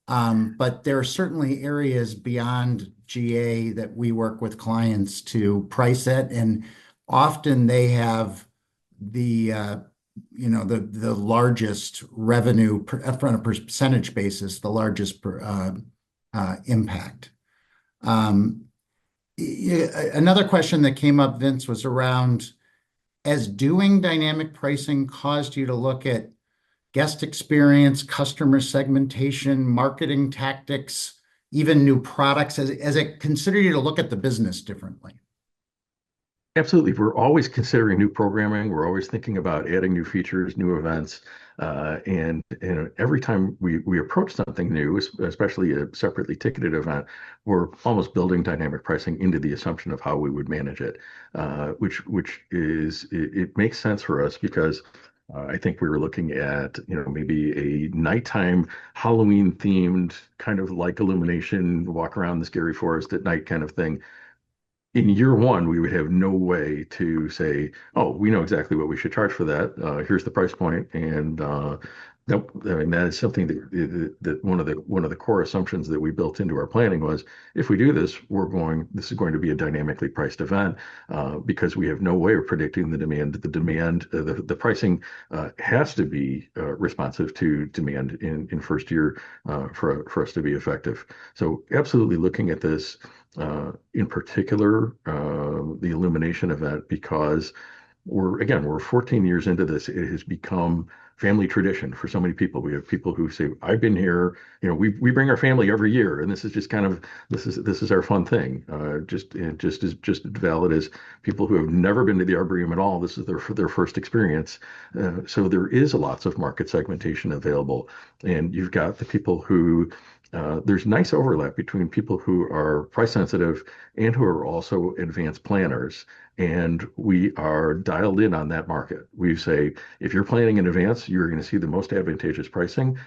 But there are certainly areas beyond GA that we work with clients to price it, and often they have the the largest revenue from a percentage basis, the largest impact. Um, Another question that came up, Vince, was around as doing dynamic pricing caused you to look at guest experience, customer segmentation, marketing tactics, even new products, as it considered you to look at the business differently? absolutely. We're always considering new programming. We're always thinking about adding new features, new events, and every time we approach something new, especially a separately ticketed event, we're almost building dynamic pricing into the assumption of how we would manage it, which is it makes sense for us because I think we were looking at, maybe a nighttime Halloween themed kind of like Illumination, walk around the scary forest at night kind of thing. In year one, we would have no way to say, oh, we know exactly what we should charge for that. Here's the price point, and nope. I mean, that is something that one of the core assumptions that we built into our planning was if we do this, this is going to be a dynamically priced event because we have no way of predicting the demand. The pricing has to be responsive to demand in first year for us to be effective. So absolutely looking at this in particular, the Illumination event, because we're 14 years into this. It has become family tradition for so many people. We have people who say, "I've been here." We bring our family every year, and this is just kind of this is our fun thing. Just as valid as people who have never been to the Arboretum at all. This is their first experience. So there is lots of market segmentation available, and you've got the people who there's nice overlap between people who are price sensitive and who are also advanced planners. And we are dialed in on that market. We say, if you're planning in advance, you're going to see the most advantageous pricing.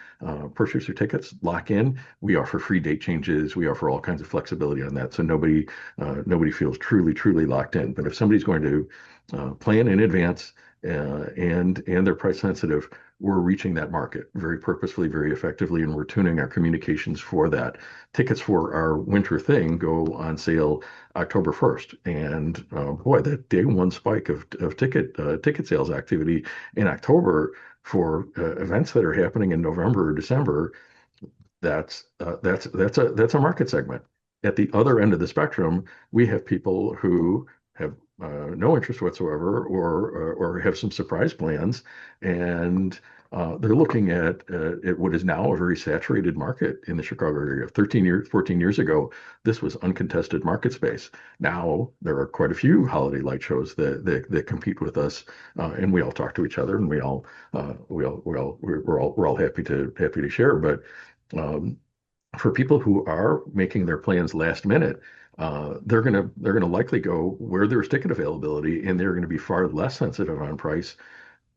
Purchase your tickets, lock in. We offer free date changes. We offer all kinds of flexibility on that. So nobody feels truly locked in. But if somebody's going to plan in advance and they're price sensitive, we're reaching that market very purposefully, very effectively, and we're tuning our communications for that. Tickets for our winter thing go on sale October 1st, and boy, that day one spike of ticket sales activity in October for events that are happening in November or December, that's a market segment. At the other end of the spectrum, we have people who have no interest whatsoever, or have some surprise plans, and they're looking at what is now a very saturated market in the Chicago area. 14 years ago, this was uncontested market space. Now there are quite a few holiday light shows that compete with us, and we all talk to each other, and we're all happy to share. But um, for people who are making their plans last minute, they're gonna likely go where there's ticket availability, and they're going to be far less sensitive on price.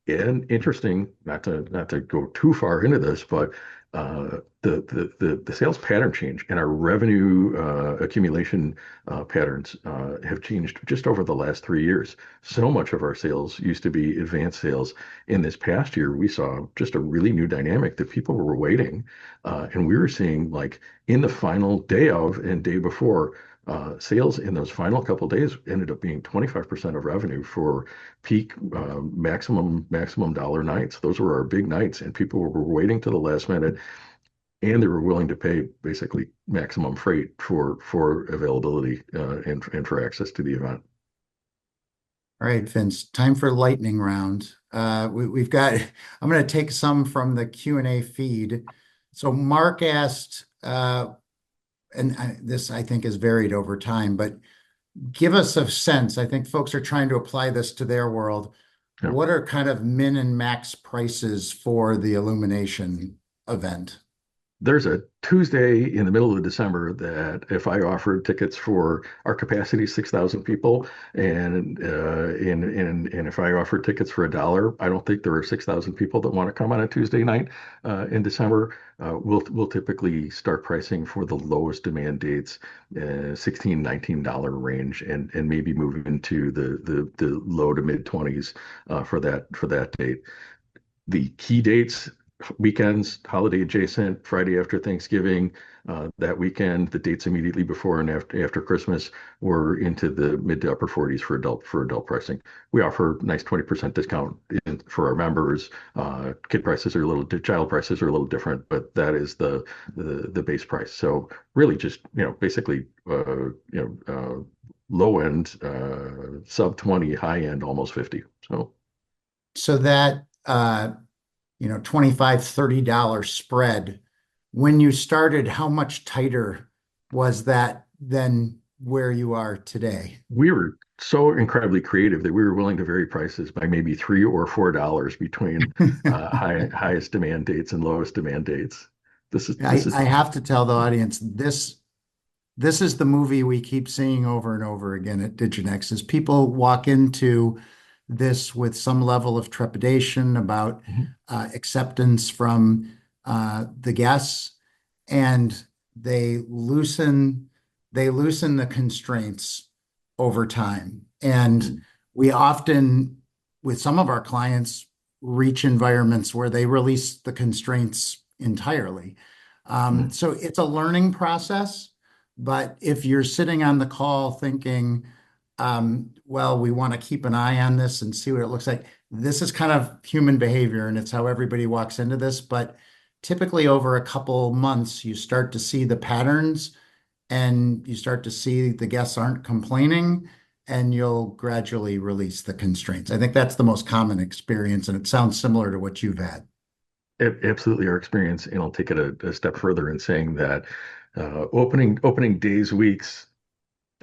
And interesting, not to go too far into this, but the sales pattern change and our revenue accumulation patterns have changed just over the last 3 years. So much of our sales used to be advanced sales. In this past year, we saw just a really new dynamic that people were waiting, and we were seeing like in the final day of and day before. Sales in those final couple days ended up being 25% of revenue for peak maximum dollar nights. Those were our big nights, and people were waiting to the last minute, and they were willing to pay basically maximum freight for availability and for access to the event. All right, Vince, time for lightning round. We've got, I'm going to take some from the Q&A feed. So Mark asked, this I think is varied over time, but give us a sense. I think folks are trying to apply this to their world. Yeah. What are kind of min and max prices for the Illumination event? There's a Tuesday in the middle of December that if I offered tickets for our capacity 6,000 people, and if I offered tickets for $1, I don't think there are 6,000 people that want to come on a Tuesday night in December. We'll typically start pricing for the lowest demand dates, $16, $19 range, and maybe move into the low to mid 20s for that date. The key dates, weekends, holiday adjacent, Friday after Thanksgiving, that weekend, the dates immediately before and after Christmas, were into the mid to upper 40s for adult pricing. We offer nice 20% discount for our members. Child prices are a little different, but that is the base price. So really just basically low end, sub 20, high end almost 50. So that $25, $30 spread, when you started, how much tighter was that than where you are today? We were so incredibly creative that we were willing to vary prices by maybe $3 or $4 between highest demand dates and lowest demand dates. I have to tell the audience this is the movie we keep seeing over and over again at Digonex, is people walk into this with some level of trepidation about acceptance from the guests, and they loosen the constraints over time. And we often, with some of our clients, reach environments where they release the constraints entirely. So it's a learning process. But if you're sitting on the call thinking, well, we want to keep an eye on this and see what it looks like, this is kind of human behavior, and it's how everybody walks into this. But typically over a couple months, you start to see the patterns, and you start to see the guests aren't complaining, and you'll gradually release the constraints. I think that's the most common experience, and it sounds similar to what you've had. Absolutely, our experience, and I'll take it a step further in saying that opening days, weeks,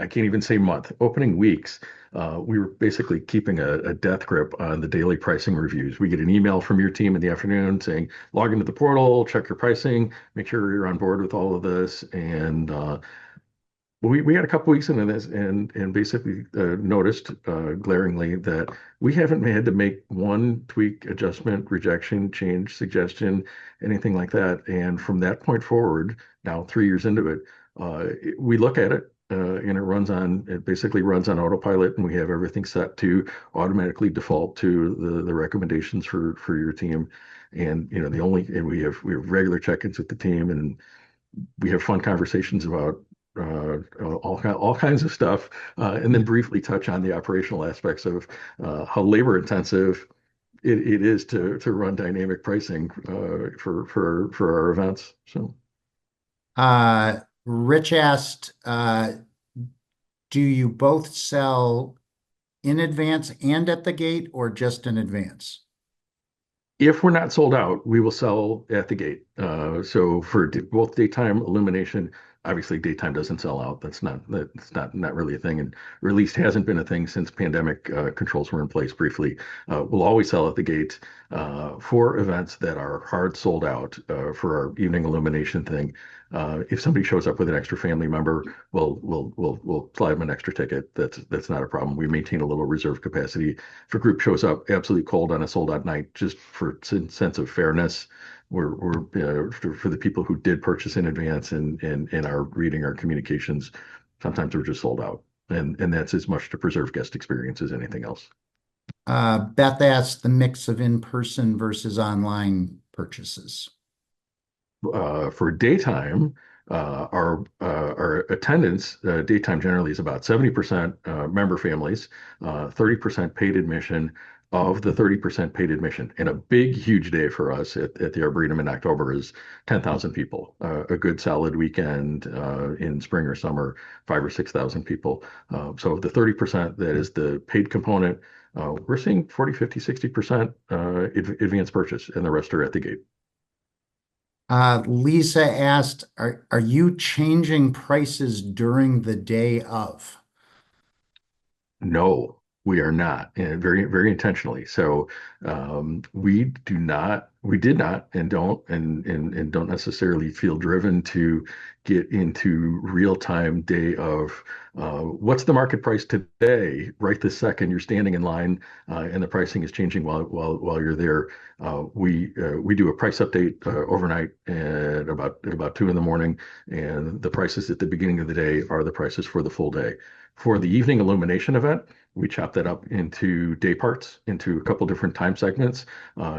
I can't even say month, opening weeks, we were basically keeping a death grip on the daily pricing reviews. We get an email from your team in the afternoon saying, log into the portal, check your pricing, make sure you're on board with all of this. And we had a couple weeks into this and basically noticed glaringly that we haven't had to make one tweak, adjustment, rejection, change, suggestion, anything like that. And from that point forward, now 3 years into it, we look at it. And it basically runs on autopilot, and we have everything set to automatically default to the recommendations for your team. And we have regular check-ins with the team, and we have fun conversations about all kinds of stuff, and then briefly touch on the operational aspects of how labor intensive it is to run dynamic pricing for our events. So. Rich asked, do you both sell in advance and at the gate, or just in advance? If we're not sold out, we will sell at the gate. So for both daytime illumination, obviously daytime doesn't sell out. That's not really a thing, and released hasn't been a thing since pandemic controls were in place briefly. We'll always sell at the gate for events that are hard sold out. For our evening illumination thing, If somebody shows up with an extra family member, we'll slide them an extra ticket. That's not a problem. We maintain a little reserve capacity. If a group shows up absolutely cold on a sold out night, just for sense of fairness, we're for the people who did purchase in advance and are reading our communications, sometimes we're just sold out. And that's as much to preserve guest experience as anything else. Beth asked the mix of in-person versus online purchases. For daytime, our attendance, daytime generally is about 70% member families, 30% paid admission. Of the 30% paid admission, and a big, huge day for us at the Arboretum in October is 10,000 people. A good solid weekend in spring or summer, 5 or 6,000 people. So the 30% that is the paid component, we're seeing 40, 50, 60% advance purchase, and the rest are at the gate. Lisa asked, are you changing prices during the day of? No, we are not, and very, very intentionally. So we did not, and don't necessarily feel driven to get into real time day of what's the market price today, right this second. You're standing in line, and the pricing is changing while you're there. We do a price update overnight at about 2 in the morning, and the prices at the beginning of the day are the prices for the full day. For the evening Illumination event, we chop that up into day parts, into a couple different time segments,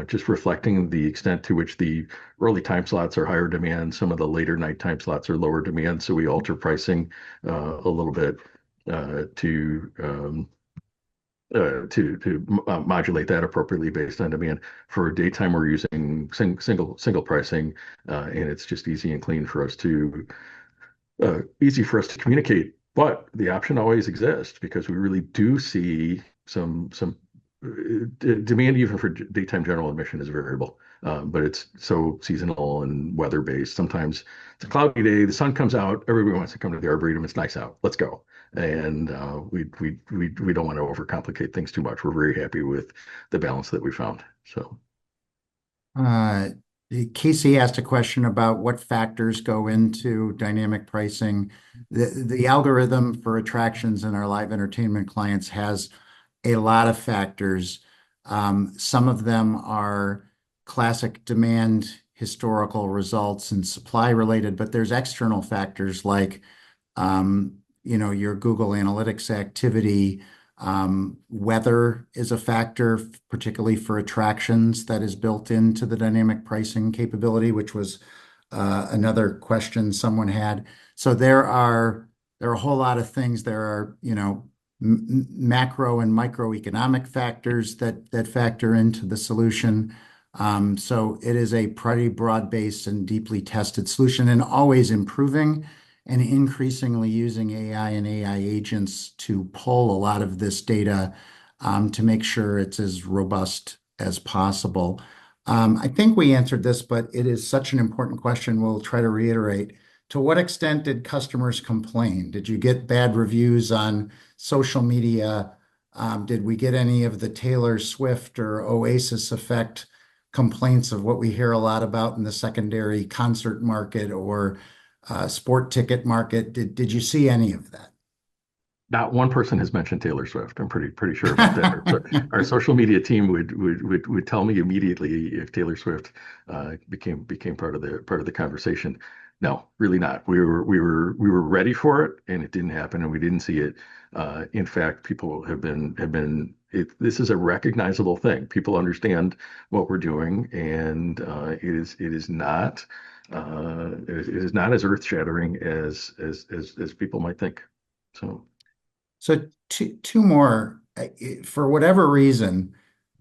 just reflecting the extent to which the early time slots are higher demand. Some of the later night time slots are lower demand. So we alter pricing a little bit to modulate that appropriately based on demand. For daytime, we're using single pricing, and it's just easy and clean for us to communicate. But the option always exists because we really do see some demand even for daytime general admission is variable. But it's so seasonal and weather based. Sometimes it's a cloudy day, the sun comes out, everybody wants to come to the Arboretum. It's nice out. Let's go. And we don't want to overcomplicate things too much. We're very happy with the balance that we found. So. Uh, Casey asked a question about what factors go into dynamic pricing. The algorithm for attractions in our live entertainment clients has a lot of factors. Some of them are classic demand, historical results, and supply related, but there's external factors like your Google Analytics activity. Weather is a factor, particularly for attractions, that is built into the dynamic pricing capability, which was another question someone had. So there are a whole lot of things. There are, macro and microeconomic factors that factor into the solution. So it is a pretty broad-based and deeply tested solution, and always improving and increasingly using AI and AI agents to pull a lot of this data to make sure it's as robust as possible. I think we answered this, but it is such an important question. We'll try to reiterate. To what extent did customers complain? Did you get bad reviews on social media? Did we get any of the Taylor Swift or Oasis effect complaints of what we hear a lot about in the secondary concert market or sport ticket market? Did you see any of that? Not one person has mentioned Taylor Swift. I'm pretty sure about that. Our social media team would tell me immediately if Taylor Swift became part of the conversation. No, really not. We were ready for it, and it didn't happen, and we didn't see it. In fact, people have been. This is a recognizable thing. People understand what we're doing, and it is not as earth-shattering as people might think. So two more. For whatever reason,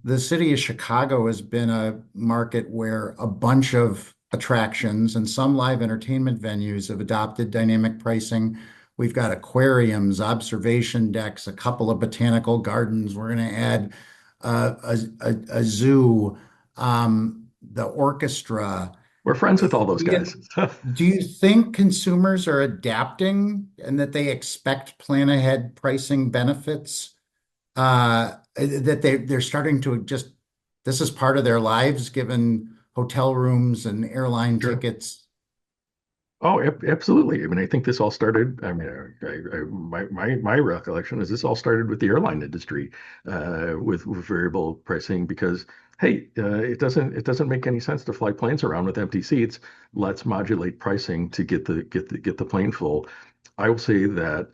the city of Chicago has been a market where a bunch of attractions and some live entertainment venues have adopted dynamic pricing. We've got aquariums, observation decks, a couple of botanical gardens. We're going to add a zoo, the orchestra. We're friends with all those guys. Do you think consumers are adapting and that they expect plan ahead pricing benefits? That they're starting to just, this is part of their lives, given hotel rooms and airline tickets? Oh, absolutely. I mean, I think this all started. I mean, my recollection is this all started with the airline industry, with variable pricing because hey, it doesn't make any sense to fly planes around with empty seats. Let's modulate pricing to get the plane full. I will say that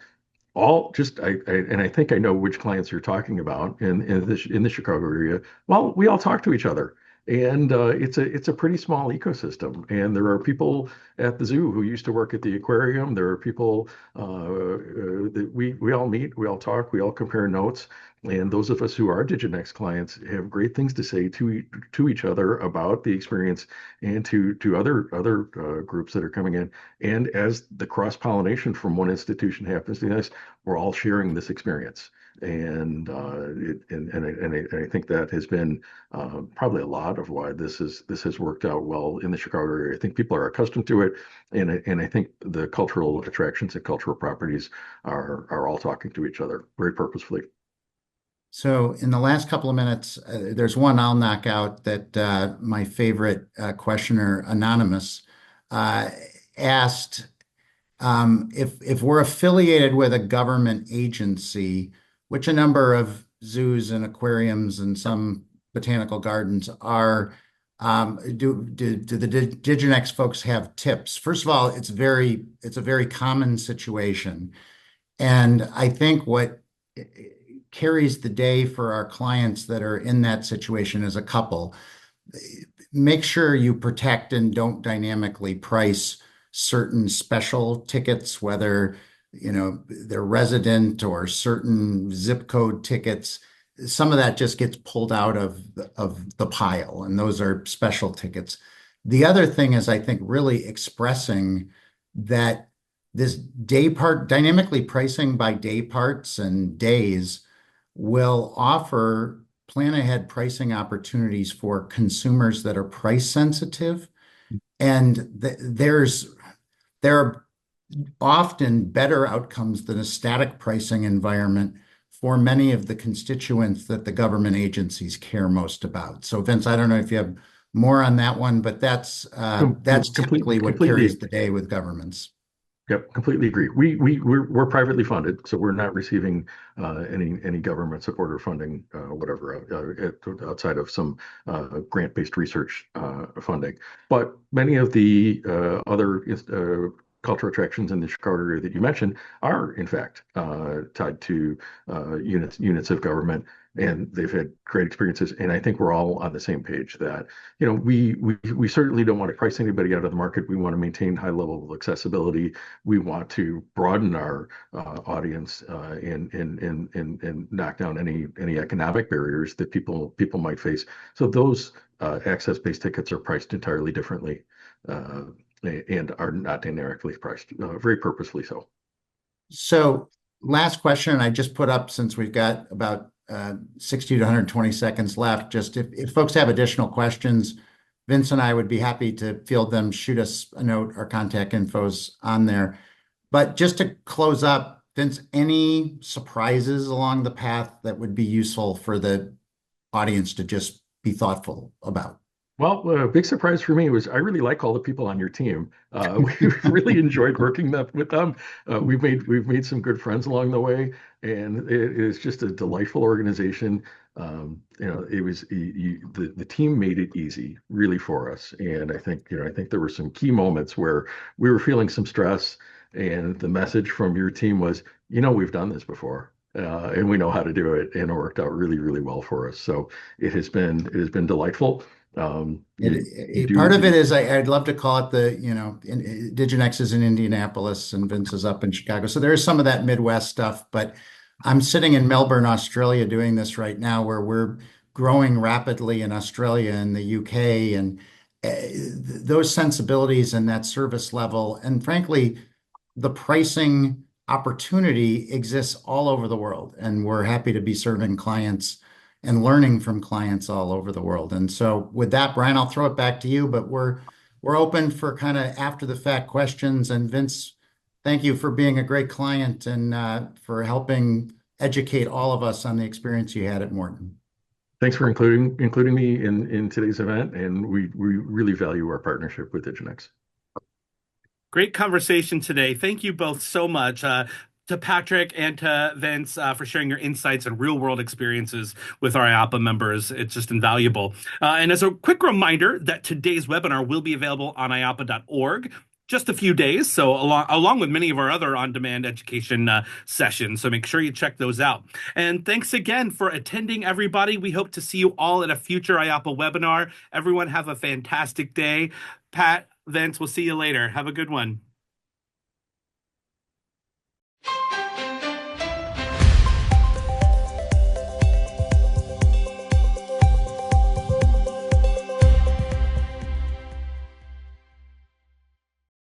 all just and I think I know which clients you're talking about in the Chicago area. Well, we all talk to each other, and it's a pretty small ecosystem. And there are people at the zoo who used to work at the aquarium. There are people that we all meet, we all talk, we all compare notes. And those of us who are Diginex clients have great things to say to each other about the experience and to other groups that are coming in. And as the cross pollination from one institution happens to the next, we're all sharing this experience. And I think that has been probably a lot of why this has worked out well in the Chicago area. I think people are accustomed to it, and I think the cultural attractions and cultural properties are all talking to each other very purposefully. So in the last couple of minutes, there's one I'll knock out that my favorite questioner, Anonymous, uh, asked if we're affiliated with a government agency, which a number of zoos and aquariums and some botanical gardens are, do the Diginex folks have tips? First of all, it's a very common situation. And I think what carries the day for our clients that are in that situation as a couple, make sure you protect and don't dynamically price certain special tickets, whether they're resident or certain zip code tickets. Some of that just gets pulled out of the pile, and those are special tickets. The other thing is, I think, really expressing that this day part, dynamically pricing by day parts and days will offer plan ahead pricing opportunities for consumers that are price sensitive. And there are often better outcomes than a static pricing environment for many of the constituents that the government agencies care most about. So Vince, I don't know if you have more on that one, but that's typically what carries Completely. the day with governments. Yep, completely agree. We're privately funded, so we're not receiving any government support or funding, whatever, outside of some grant-based research funding. But many of the other cultural attractions in the Chicago area that you mentioned are, in fact, tied to units of government, and they've had great experiences. And I think we're all on the same page that we certainly don't want to price anybody out of the market. We want to maintain high level of accessibility. We want to broaden our audience and knock down any economic barriers that people might face. So those access-based tickets are priced entirely differently and are not dynamically priced, very purposefully so. So last question, I just put up since we've got about 60 to 120 seconds left. Just if folks have additional questions, Vince and I would be happy to field them. Shoot us a note. Our contact info's on there. But just to close up, Vince, any surprises along the path that would be useful for the audience to just be thoughtful about? Well, a big surprise for me was I really like all the people on your team. We really enjoyed working with them. We've made some good friends along the way, and it is just a delightful organization. It was the team made it easy, really, for us. And I think there were some key moments where we were feeling some stress, and the message from your team was, we've done this before. And we know how to do it, and it worked out really, really well for us. So it has been delightful. You Part of do. it is I'd love to call it Diginex is in Indianapolis and Vince is up in Chicago. So there is some of that Midwest stuff, but I'm sitting in Melbourne, Australia, doing this right now where we're growing rapidly in Australia and the UK, and those sensibilities and that service level, and frankly, the pricing opportunity exists all over the world, and we're happy to be serving clients and learning from clients all over the world. And so with that, Brian, I'll throw it back to you, but we're open for kind of after the fact questions. And Vince, thank you for being a great client and for helping educate all of us on the experience you had at Morton. Thanks for including me in today's event, and we really value our partnership with Diginex. Great conversation today. Thank you both so much. To Patrick and to Vince for sharing your insights and real world experiences with our IAAPA members. It's just invaluable. And as a quick reminder that today's webinar will be available on IAAPA.org. Just a few days, so along with many of our other on-demand education sessions. So make sure you check those out. And thanks again for attending, everybody. We hope to see you all at a future IAAPA webinar. Everyone have a fantastic day. Pat, Vince, we'll see you later. Have a good one.